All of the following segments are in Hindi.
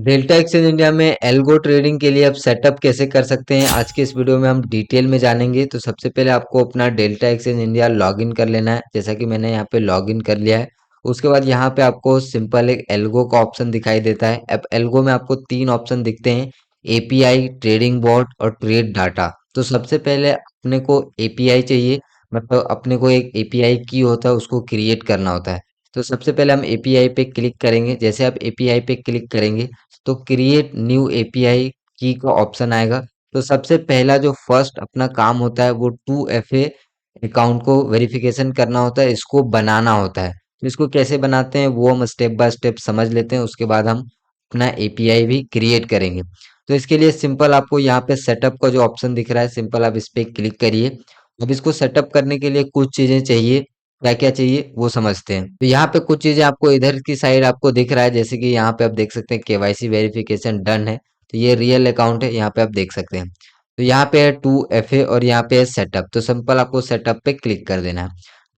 डेल्टा एक्सचेंज इंडिया में एल्गो ट्रेडिंग के लिए आप सेटअप कैसे कर सकते हैं, आज के इस वीडियो में हम डिटेल में जानेंगे। तो सबसे पहले आपको अपना डेल्टा एक्सचेंज इंडिया लॉगिन कर लेना है, जैसा कि मैंने यहाँ पे लॉगिन कर लिया है। उसके बाद यहाँ पे आपको सिंपल एक एल्गो का ऑप्शन दिखाई देता है। अब एल्गो में आपको तीन ऑप्शन दिखते हैं, एपीआई, ट्रेडिंग बॉट और ट्रेड डाटा। तो सबसे पहले अपने को एपीआई चाहिए, मतलब अपने को एक एपीआई की होता है, उसको क्रिएट करना होता है। तो सबसे पहले हम एपीआई पे क्लिक करेंगे। जैसे आप एपीआई पे क्लिक करेंगे तो क्रिएट न्यू एपीआई की का ऑप्शन आएगा। तो सबसे पहला जो फर्स्ट अपना काम होता है वो 2FA अकाउंट को वेरिफिकेशन करना होता है, इसको बनाना होता है। तो इसको कैसे बनाते हैं वो हम स्टेप बाय स्टेप समझ लेते हैं, उसके बाद हम अपना एपीआई भी क्रिएट करेंगे। तो इसके लिए सिंपल आपको यहाँ पे सेटअप का जो ऑप्शन दिख रहा है, सिंपल आप इस पे क्लिक करिए। अब इसको सेटअप करने के लिए कुछ चीजें चाहिए, क्या क्या चाहिए वो समझते हैं। तो यहाँ पे कुछ चीजें आपको इधर की साइड आपको दिख रहा है, जैसे कि यहाँ पे आप देख सकते हैं केवाईसी वेरिफिकेशन डन है। तो ये रियल अकाउंट है, यहाँ पे आप देख सकते हैं। तो यहाँ पे है 2FA और यहाँ पे है सेटअप। तो सिंपल आपको सेटअप पे क्लिक कर देना है।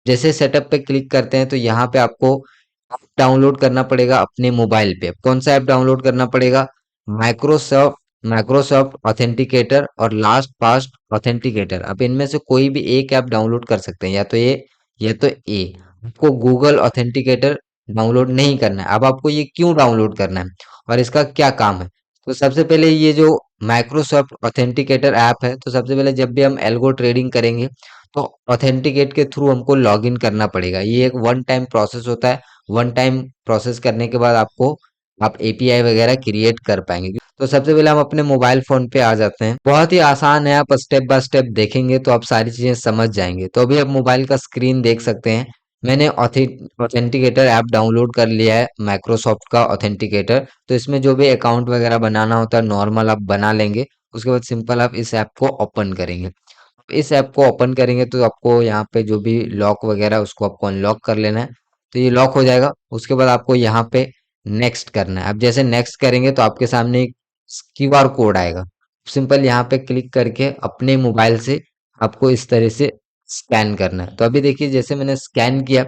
जैसे सेटअप पे क्लिक करते हैं तो यहाँ पे आपको ऐप डाउनलोड करना पड़ेगा अपने मोबाइल पे। कौन सा ऐप डाउनलोड करना पड़ेगा? माइक्रोसॉफ्ट माइक्रोसॉफ्ट ऑथेंटिकेटर और लास्ट पास्ट ऑथेंटिकेटर। अब इनमें से कोई भी एक ऐप डाउनलोड कर सकते हैं, या तो ये या तो ए। आपको गूगल ऑथेंटिकेटर डाउनलोड नहीं करना है। अब आपको ये क्यों डाउनलोड करना है और इसका क्या काम है? तो सबसे पहले ये जो माइक्रोसॉफ्ट ऑथेंटिकेटर ऐप है, तो सबसे पहले जब भी हम एल्गो ट्रेडिंग करेंगे तो ऑथेंटिकेट के थ्रू हमको लॉगिन करना पड़ेगा। ये एक वन टाइम प्रोसेस होता है। वन टाइम प्रोसेस करने के बाद आपको आप एपीआई वगैरह क्रिएट कर पाएंगे। तो सबसे पहले हम अपने मोबाइल फोन पे आ जाते हैं। बहुत ही आसान है, आप स्टेप बाय स्टेप देखेंगे तो आप सारी चीजें समझ जाएंगे। तो अभी आप मोबाइल का स्क्रीन देख सकते हैं। मैंने ऑथेंटिकेटर ऐप डाउनलोड कर लिया है, माइक्रोसॉफ्ट का ऑथेंटिकेटर। तो इसमें जो भी अकाउंट वगैरह बनाना होता है नॉर्मल आप बना लेंगे। उसके बाद सिंपल आप इस ऐप को ओपन करेंगे। इस ऐप को ओपन करेंगे तो आपको यहाँ पे जो भी लॉक वगैरह उसको आपको अनलॉक कर लेना है। तो ये लॉक हो जाएगा। उसके बाद आपको यहाँ पे नेक्स्ट करना है। अब जैसे नेक्स्ट करेंगे तो आपके सामने एक क्यूआर कोड आएगा। सिंपल यहाँ पे क्लिक करके अपने मोबाइल से आपको इस तरह से स्कैन करना है। तो अभी देखिए जैसे मैंने स्कैन किया,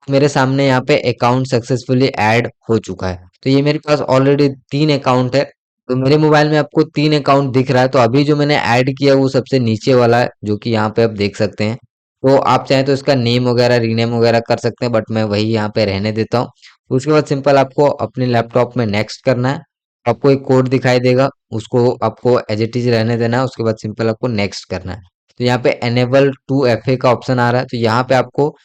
मेरे सामने यहाँ पे अकाउंट सक्सेसफुली ऐड हो चुका है। तो ये मेरे पास ऑलरेडी 3 अकाउंट है। तो मेरे मोबाइल में आपको 3 अकाउंट दिख रहा है। तो अभी जो मैंने ऐड किया वो सबसे नीचे वाला है, जो कि यहाँ पे आप देख सकते हैं। तो आप चाहें तो इसका नेम वगैरह रीनेम वगैरह कर सकते हैं, बट मैं वही यहाँ पे रहने देता हूँ। उसके बाद सिंपल आपको अपने लैपटॉप में नेक्स्ट करना है। आपको एक कोड दिखाई देगा, उसको आपको एज इट इज रहने देना है। उसके बाद सिंपल आपको नेक्स्ट करना है। तो यहाँ पे एनेबल 2FA का ऑप्शन आ रहा है। तो यहाँ पे आपको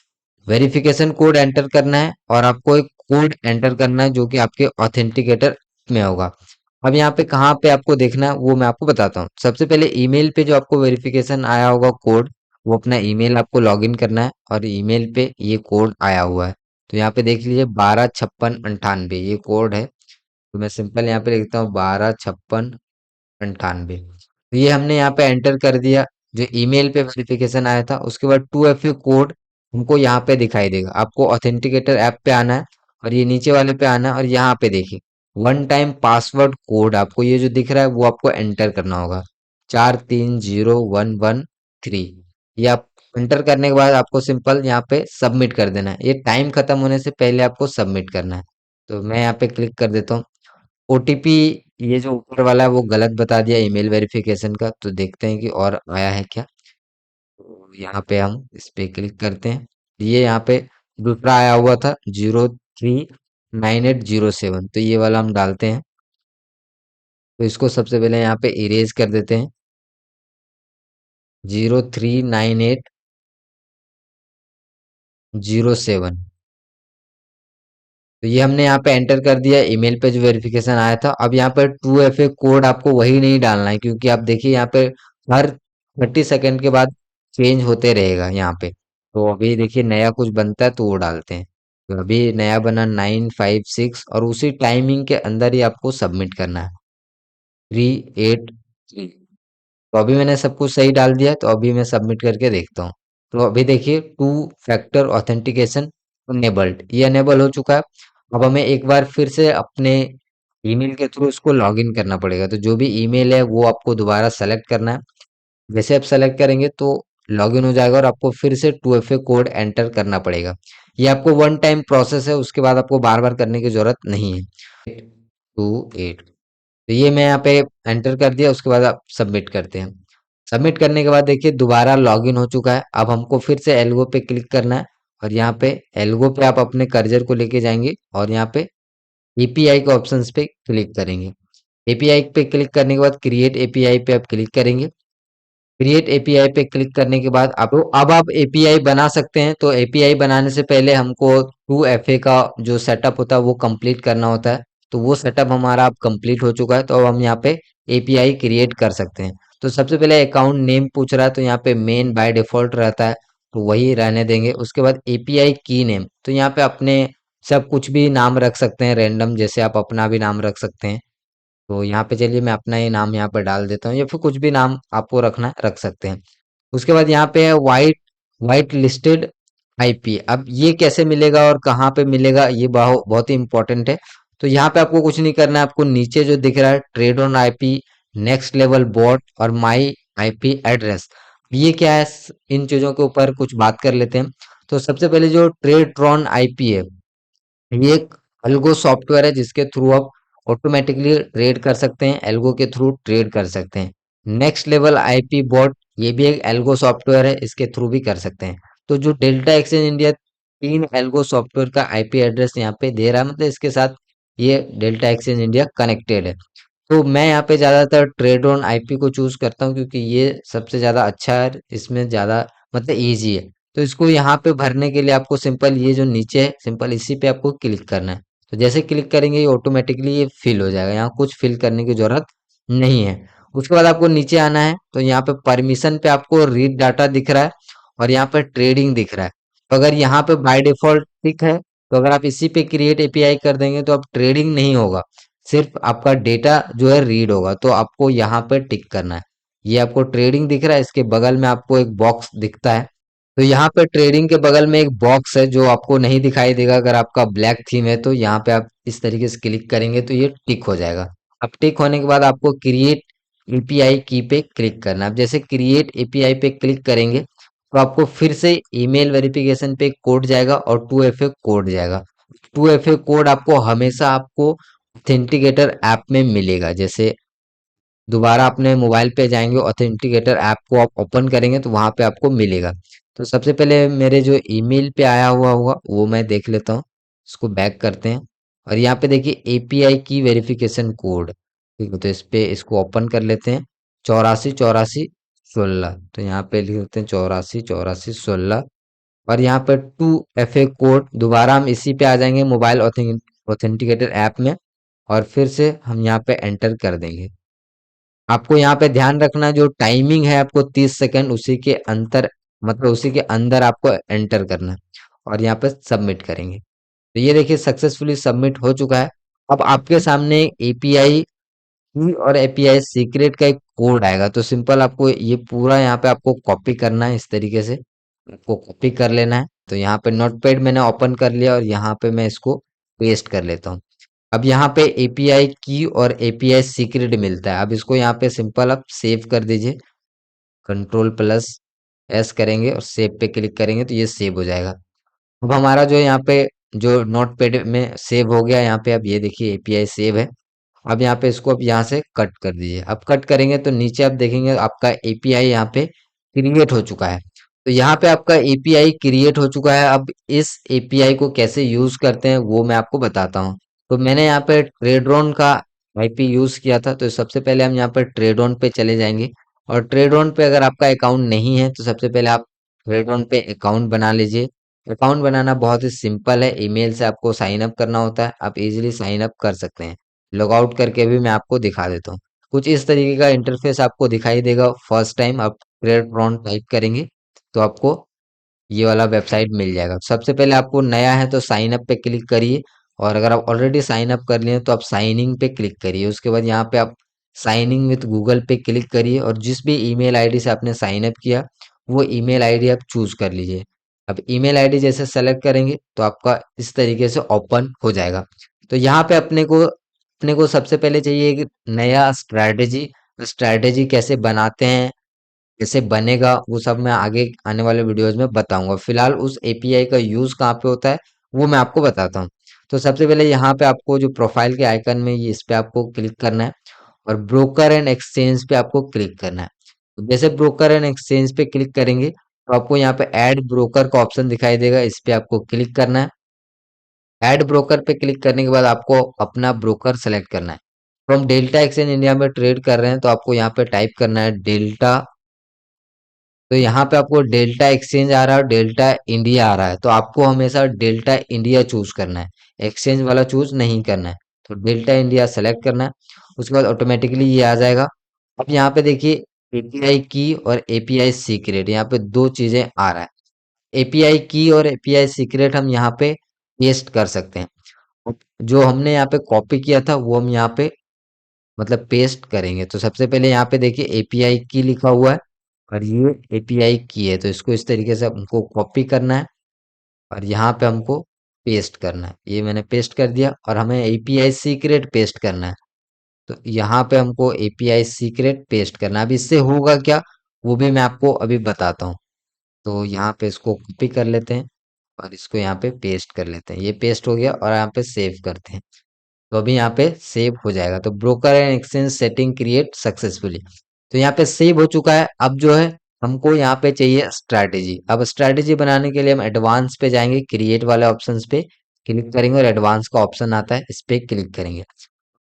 वेरिफिकेशन कोड एंटर करना है और आपको एक कोड एंटर करना है जो कि आपके ऑथेंटिकेटर में होगा। अब यहाँ पे कहाँ पे आपको देखना है वो मैं आपको बताता हूँ। सबसे पहले ईमेल पे जो आपको वेरिफिकेशन आया होगा कोड, वो अपना ईमेल आपको लॉगिन करना है और ईमेल पे ये कोड आया हुआ है। तो यहाँ पे देख लीजिए 125698 ये कोड है। तो मैं सिंपल यहाँ पे लिखता हूँ 125698। तो ये हमने यहाँ पे एंटर कर दिया जो ईमेल पे वेरिफिकेशन आया था। उसके बाद 2FA कोड हमको यहाँ पे दिखाई देगा। आपको ऑथेंटिकेटर ऐप पे आना है और ये नीचे वाले पे आना है और यहाँ पे देखिए वन टाइम पासवर्ड कोड आपको ये जो दिख रहा है वो आपको एंटर करना होगा, 430113। ये आप एंटर करने के बाद आपको सिंपल यहाँ पे सबमिट कर देना है। ये टाइम खत्म होने से पहले आपको सबमिट करना है। तो मैं यहाँ पे क्लिक कर देता हूँ। ओटीपी ये जो ऊपर वाला है वो गलत बता दिया ईमेल वेरिफिकेशन का। तो देखते हैं कि और आया है क्या। तो यहाँ पे हम इस पे क्लिक करते हैं। ये यहाँ पे दूसरा आया हुआ था 039807, तो ये वाला हम डालते हैं। तो इसको सबसे पहले यहाँ पे इरेज कर देते हैं, 039807। तो ये हमने यहाँ पे एंटर कर दिया ईमेल पे जो वेरिफिकेशन आया था। अब यहाँ पर 2FA कोड आपको वही नहीं डालना है, क्योंकि आप देखिए यहाँ पे हर 30 सेकंड के बाद चेंज होते रहेगा यहाँ पे। तो अभी देखिए नया कुछ बनता है तो वो डालते हैं। तो अभी नया बना 956 और उसी टाइमिंग के अंदर ही आपको सबमिट करना है, 383। तो अभी मैंने सब कुछ सही डाल दिया है। तो अभी मैं सबमिट करके देखता हूँ। तो अभी देखिए 2 फैक्टर ऑथेंटिकेशन अनेबल्ड, ये अनेबल हो चुका है। अब हमें एक बार फिर से अपने ईमेल के थ्रू उसको लॉगिन करना पड़ेगा। तो जो भी ईमेल है वो आपको दोबारा सेलेक्ट करना है। जैसे आप सेलेक्ट करेंगे तो लॉगिन हो जाएगा और आपको फिर से 2FA कोड एंटर करना पड़ेगा। ये आपको वन टाइम प्रोसेस है, उसके बाद आपको बार बार करने की जरूरत नहीं है। 28। तो ये मैं यहाँ पे एंटर कर दिया, उसके बाद आप सबमिट करते हैं। सबमिट करने के बाद देखिए दोबारा लॉगिन हो चुका है। अब हमको फिर से एल्गो पे क्लिक करना है और यहाँ पे एल्गो पे आप अपने कर्सर को लेके जाएंगे और यहाँ पे एपीआई के ऑप्शंस पे क्लिक करेंगे। एपीआई पे क्लिक करने के बाद क्रिएट एपीआई पे आप क्लिक करेंगे। क्रिएट एपीआई पे क्लिक करने के बाद आप, तो अब आप एपीआई बना सकते हैं। तो एपीआई बनाने से पहले हमको 2FA का जो सेटअप होता है वो कंप्लीट करना होता है। तो वो सेटअप हमारा अब कंप्लीट हो चुका है, तो अब हम यहाँ पे एपीआई क्रिएट कर सकते हैं। तो सबसे पहले अकाउंट नेम पूछ रहा है, तो यहाँ पे मेन बाय डिफॉल्ट रहता है, तो वही रहने देंगे। उसके बाद एपीआई की नेम, तो यहाँ पे अपने सब कुछ भी नाम रख सकते हैं रैंडम, जैसे आप अपना भी नाम रख सकते हैं। तो यहाँ पे चलिए मैं अपना ही नाम यहाँ पे डाल देता हूँ, या फिर कुछ भी नाम आपको रखना है रख सकते हैं। उसके बाद यहाँ पे है वाइट लिस्टेड आईपी। अब ये कैसे मिलेगा और कहाँ पे मिलेगा, ये बहुत बहुत ही इंपॉर्टेंट है। तो यहाँ पे आपको कुछ नहीं करना है, आपको नीचे जो दिख रहा है trade on IP, next level bot और माई आईपी एड्रेस, ये क्या है, इन चीजों के ऊपर कुछ बात कर लेते हैं। तो सबसे पहले जो ट्रेड आईपी है, ये एक एल्गो सॉफ्टवेयर है जिसके थ्रू आप ऑटोमेटिकली ट्रेड कर सकते हैं, एल्गो के थ्रू ट्रेड कर सकते हैं। नेक्स्ट लेवल आईपी बॉट, ये भी एक एल्गो सॉफ्टवेयर है, इसके थ्रू भी कर सकते हैं। तो जो delta exchange India 3 algo software का आईपी एड्रेस यहाँ पे दे रहा है, मतलब इसके साथ ये डेल्टा एक्सचेंज इंडिया कनेक्टेड है। तो मैं यहाँ पे ज़्यादातर ट्रेड ऑन आईपी को चूज करता हूँ, क्योंकि ये सबसे ज़्यादा अच्छा है, इसमें ज़्यादा मतलब इजी है। तो इसको यहाँ पे भरने के लिए आपको सिंपल ये जो नीचे है, सिंपल इसी पे आपको क्लिक करना है। तो जैसे क्लिक करेंगे ये ऑटोमेटिकली ये फिल हो जाएगा, यहाँ कुछ फिल करने की जरूरत नहीं है। उसके बाद आपको नीचे आना है, तो यहाँ पे परमिशन पे आपको रीड डाटा दिख रहा है और यहाँ पे ट्रेडिंग दिख रहा है। तो अगर यहाँ पे बाय डिफॉल्ट टिक है, तो अगर आप इसी पे क्रिएट एपीआई कर देंगे तो अब ट्रेडिंग नहीं होगा, सिर्फ आपका डेटा जो है रीड होगा। तो आपको यहाँ पे टिक करना है। ये आपको ट्रेडिंग दिख रहा है, इसके बगल में आपको एक बॉक्स दिखता है। तो यहाँ पे ट्रेडिंग के बगल में एक बॉक्स है जो आपको नहीं दिखाई देगा अगर आपका ब्लैक थीम है, तो यहाँ पे आप इस तरीके से क्लिक करेंगे तो ये टिक हो जाएगा। अब टिक होने के बाद आपको क्रिएट एपीआई की पे क्लिक करना है। अब जैसे क्रिएट एपीआई पे क्लिक करेंगे तो आपको फिर से ईमेल वेरिफिकेशन पे कोड जाएगा और 2FA कोड जाएगा। 2FA कोड आपको हमेशा आपको ऑथेंटिकेटर ऐप में मिलेगा। जैसे दोबारा अपने मोबाइल पे जाएंगे, ऑथेंटिकेटर ऐप को आप ओपन करेंगे तो वहां पे आपको मिलेगा। तो सबसे पहले मेरे जो ईमेल पे आया हुआ होगा वो मैं देख लेता हूँ। इसको बैक करते हैं और यहाँ पे देखिए एपीआई की वेरिफिकेशन कोड, ठीक है। तो इस पे इसको ओपन कर लेते हैं, 84 84 16। तो यहाँ पे लिख देते हैं 84 84 16 और यहाँ पे 2FA कोड, दोबारा हम इसी पे आ जाएंगे मोबाइल ऑथेंटिकेटर ऐप में और फिर से हम यहाँ पे एंटर कर देंगे। आपको यहाँ पे ध्यान रखना, जो टाइमिंग है आपको 30 सेकंड, उसी के अंतर मतलब उसी के अंदर आपको एंटर करना है और यहाँ पे सबमिट करेंगे। तो ये देखिए सक्सेसफुली सबमिट हो चुका है। अब आपके सामने एपीआई की और एपीआई सीक्रेट का एक कोड आएगा, तो सिंपल आपको ये पूरा यहाँ पे आपको कॉपी करना है। इस तरीके से आपको कॉपी कर लेना है। तो यहाँ पे नोटपैड मैंने ओपन कर लिया और यहाँ पे मैं इसको पेस्ट कर लेता हूँ। अब यहाँ पे एपीआई की और एपीआई सीक्रेट मिलता है। अब इसको यहाँ पे सिंपल आप सेव कर दीजिए, Ctrl+S करेंगे और सेव पे क्लिक करेंगे तो ये सेव हो जाएगा। अब हमारा जो यहाँ पे जो नोटपैड में सेव हो गया, यहाँ पे अब ये देखिए एपीआई सेव है। अब यहाँ पे इसको अब यहाँ से कट कर दीजिए। अब कट करेंगे तो नीचे आप देखेंगे आपका एपीआई यहाँ पे क्रिएट हो चुका है। तो यहाँ पे आपका एपीआई क्रिएट हो चुका है। अब इस एपीआई को कैसे यूज करते हैं वो मैं आपको बताता हूँ। तो मैंने यहाँ पे ट्रेडरॉन का आईपी यूज किया था। तो सबसे पहले हम यहाँ पर ट्रेडरॉन पे चले जाएंगे और ट्रेडरॉन पे अगर आपका अकाउंट नहीं है तो सबसे पहले आप ट्रेडरॉन पे अकाउंट बना लीजिए। अकाउंट बनाना बहुत ही सिंपल है, ईमेल से आपको साइन अप करना होता है, आप इजीली साइन अप कर सकते हैं। लॉग आउट करके भी मैं आपको दिखा देता हूँ। कुछ इस तरीके का इंटरफेस आपको दिखाई देगा। फर्स्ट टाइम आप ट्रेडरॉन टाइप करेंगे तो आपको ये वाला वेबसाइट मिल जाएगा। सबसे पहले आपको नया है तो साइन अप पे क्लिक करिए और अगर आप ऑलरेडी साइन अप कर लिए तो आप साइन इन पे क्लिक करिए। उसके बाद यहाँ पे आप साइन इन विथ गूगल पे क्लिक करिए और जिस भी ईमेल आईडी से आपने साइन अप किया वो ईमेल आईडी आप चूज कर लीजिए। अब ईमेल आईडी जैसे सेलेक्ट करेंगे तो आपका इस तरीके से ओपन हो जाएगा। तो यहाँ पे अपने को सबसे पहले चाहिए कि नया स्ट्रैटेजी, स्ट्रैटेजी कैसे बनाते हैं, कैसे बनेगा, वो सब मैं आगे आने वाले वीडियोस में बताऊंगा। फिलहाल उस एपीआई का यूज कहाँ पे होता है वो मैं आपको बताता हूँ। तो सबसे पहले यहाँ पे आपको जो प्रोफाइल के आइकन में ये इस पे आपको क्लिक करना है और ब्रोकर एंड एक्सचेंज पे आपको क्लिक करना है। तो जैसे ब्रोकर एंड एक्सचेंज पे क्लिक करेंगे तो आपको यहाँ पे ऐड ब्रोकर का ऑप्शन दिखाई देगा, इस पे आपको क्लिक करना है। ऐड ब्रोकर पे क्लिक करने के बाद आपको अपना ब्रोकर सेलेक्ट करना है। तो हम डेल्टा एक्सचेंज इंडिया में ट्रेड कर रहे हैं तो आपको यहाँ पे टाइप करना है डेल्टा। तो यहाँ पे आपको डेल्टा एक्सचेंज आ रहा है और डेल्टा इंडिया आ रहा है, तो आपको हमेशा डेल्टा इंडिया चूज करना है, एक्सचेंज वाला चूज नहीं करना है। तो डेल्टा इंडिया सेलेक्ट करना है, उसके बाद ऑटोमेटिकली ये आ जाएगा। अब यहाँ पे देखिए एपीआई की और एपीआई सीक्रेट, यहाँ पे दो चीजें आ रहा है। एपीआई की और एपीआई सीक्रेट हम यहाँ पे पेस्ट कर सकते हैं। जो हमने यहाँ पे कॉपी किया था वो हम यहाँ पे मतलब पेस्ट करेंगे। तो सबसे पहले यहाँ पे देखिए एपीआई की लिखा हुआ है और ये एपीआई की है, तो इसको इस तरीके से हमको कॉपी करना है और यहाँ पे हमको पेस्ट करना है। ये मैंने पेस्ट कर दिया और हमें एपीआई सीक्रेट पेस्ट करना है। तो यहाँ पे हमको एपीआई सीक्रेट पेस्ट करना है। अब इससे होगा क्या वो भी मैं आपको अभी बताता हूँ। तो यहाँ पे इसको कॉपी कर लेते हैं और इसको यहाँ पे पेस्ट कर लेते हैं। ये पेस्ट हो गया और यहाँ पे सेव करते हैं। तो अभी यहाँ पे सेव हो जाएगा। तो broker and exchange setting create successfully, तो यहाँ पे सेव हो चुका है। अब जो है हमको यहाँ पे चाहिए स्ट्रैटेजी। अब स्ट्रैटेजी बनाने के लिए हम एडवांस पे जाएंगे, क्रिएट वाले ऑप्शंस पे क्लिक करेंगे और एडवांस का ऑप्शन आता है, इस पे क्लिक करेंगे।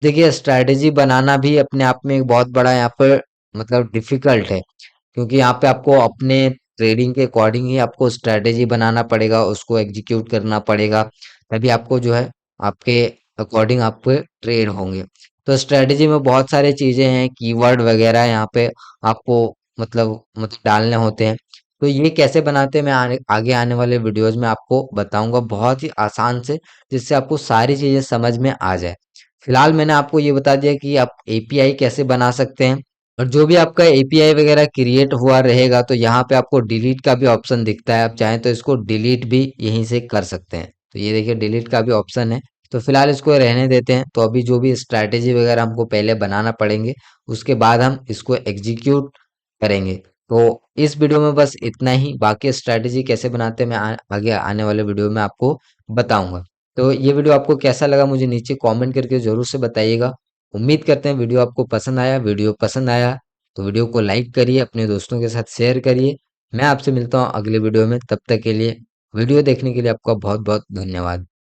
देखिए स्ट्रैटेजी बनाना भी अपने आप में एक बहुत बड़ा यहाँ पर मतलब डिफिकल्ट है, क्योंकि यहाँ पे आपको अपने ट्रेडिंग के अकॉर्डिंग ही आपको स्ट्रैटेजी बनाना पड़ेगा, उसको एग्जीक्यूट करना पड़ेगा, तभी आपको जो है आपके अकॉर्डिंग आपके ट्रेड होंगे। तो स्ट्रैटेजी में बहुत सारी चीजें हैं, कीवर्ड वगैरह यहाँ पे आपको मतलब डालने होते हैं। तो ये कैसे बनाते हैं मैं आगे आने वाले वीडियोज में आपको बताऊंगा बहुत ही आसान से, जिससे आपको सारी चीजें समझ में आ जाए। फिलहाल मैंने आपको ये बता दिया कि आप एपीआई कैसे बना सकते हैं। और जो भी आपका एपीआई वगैरह क्रिएट हुआ रहेगा तो यहाँ पे आपको डिलीट का भी ऑप्शन दिखता है, आप चाहें तो इसको डिलीट भी यहीं से कर सकते हैं। तो ये देखिए डिलीट का भी ऑप्शन है। तो फिलहाल इसको रहने देते हैं। तो अभी जो भी स्ट्रैटेजी वगैरह हमको पहले बनाना पड़ेंगे, उसके बाद हम इसको एग्जीक्यूट करेंगे। तो इस वीडियो में बस इतना ही, बाकी स्ट्रैटेजी कैसे बनाते हैं मैं आगे आने वाले वीडियो में आपको बताऊंगा। तो ये वीडियो आपको कैसा लगा मुझे नीचे कमेंट करके जरूर से बताइएगा। उम्मीद करते हैं वीडियो आपको पसंद आया। वीडियो पसंद आया तो वीडियो को लाइक करिए, अपने दोस्तों के साथ शेयर करिए। मैं आपसे मिलता हूँ अगले वीडियो में, तब तक के लिए वीडियो देखने के लिए आपका बहुत बहुत धन्यवाद।